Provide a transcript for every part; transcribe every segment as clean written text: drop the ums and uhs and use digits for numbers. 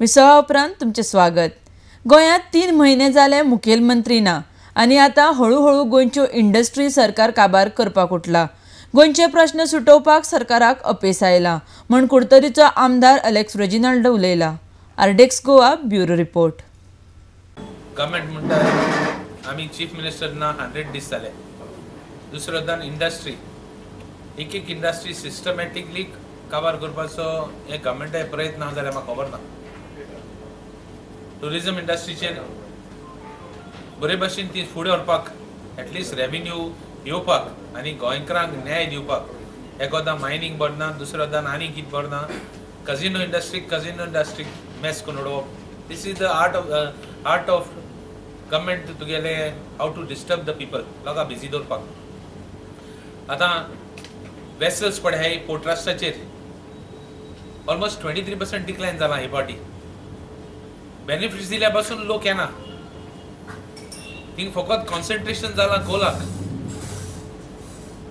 विसवा उपरांत तुमचे स्वागत। गोंयांत 3 म्हयने जाले मुखेलमंत्री ना आनी आतां हळूहळू गोंयच्यो इंडस्ट्री सरकार काबार करपाक उठला। गोंयचे प्रश्न सुटोवपाक सरकाराक अपेस आयला म्हण कुडतरीचो आमदार अलेक्स रेजिनाल्डो उलयला। RDX Goa bureau report. Government म्हणटा आमी चीफ मिनिस्टर ना 100 दीस जाले। दुसरोदान इंडस्ट्री एक इंडस्ट्री सिस्टमॅटिकली काबार करपाचो हे गव्हर्मेंटाचे प्रयत्न आहा जाल्यार म्हाका खबर ना। टुरिजम इंडस्ट्रीचेर बरे भशेन ती फुडें व्हरपाक एटलिस्ट रेव्हेन्यू येवपाक आनी गोंयकारांक न्याय दिवपाक एकोदा मायनींग बरना, दुसरोदान आनी कितें बरना, कजिनो इंडस्ट्री मेस करून उडोवप। This is the art of government तुगेले how to disturb the people, लोकांक बिजी दवरपाक। आतां वेसल्स पळय हे पोर्ट ट्रस्टाचेर ऑलमोस्ट 23% डिक्लायन जाला हे फावटी। बेनिफिट्स दिल्या पासून लोक येना, थिंग फकत कॉन्सन्ट्रेशन जाला गोलाक।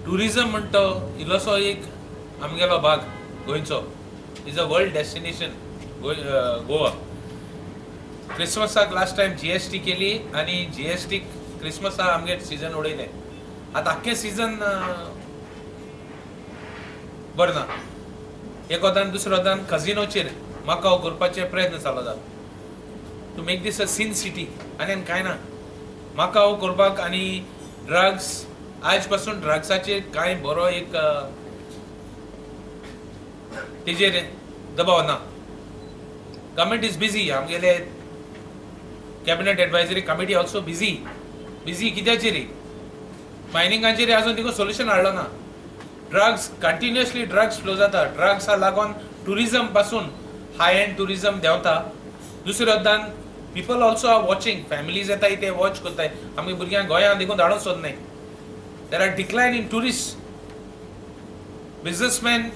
टुरिजम म्हणतो इल्लोसो एक आमगेलो भाग गोंयचो is a world destination Goa. क्रिसमसाक लास्ट टायम GST केली आनी GST क्रिसमसाक आमगे सीजन उडयले। आतां आख्खे सीजन बरें ना। एकोदान दुसरोदान कजिनोचेर माकाव करपाचे प्रयत्न चालू जाता to make this a scene city आनी कांय ना। माकाव करपाक आनी ड्रग्स आज पासून ड्रग्साचेर कांय बरो एक तेजेर दबाव ना। गव्हर्मेंट इज बिजी, आमगेले कॅबिनेट एडवायझरी कमिटी ऑल्सो बिजी कित्याचेर मायनिंगाचेर आजून तिका सोल्युशन हाडलो ना। ड्रग्स कंटिन्युअसली ड्रग्स फ्लो जाता, ड्रग्सा लागून टुरिजम पासून हाय एंड टुरिजम देंवता। दुसरोदान people also are watching, families येताय ते वॉच करताय। आमी भुरग्यांक गोंयांत देखून धाडूंक सोदनाय। There are decline in tourist businessman.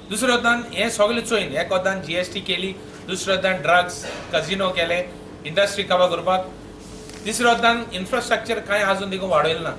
दुसरोदान हे सगळे चोयन एकोदान GST केली, दुसरोदान ड्रग्स कजिनो केले इंडस्ट्री काबार करपाक, तिसरोदान इन्फ्रास्ट्रक्चर कांय आजून देखून वाडयलो ना।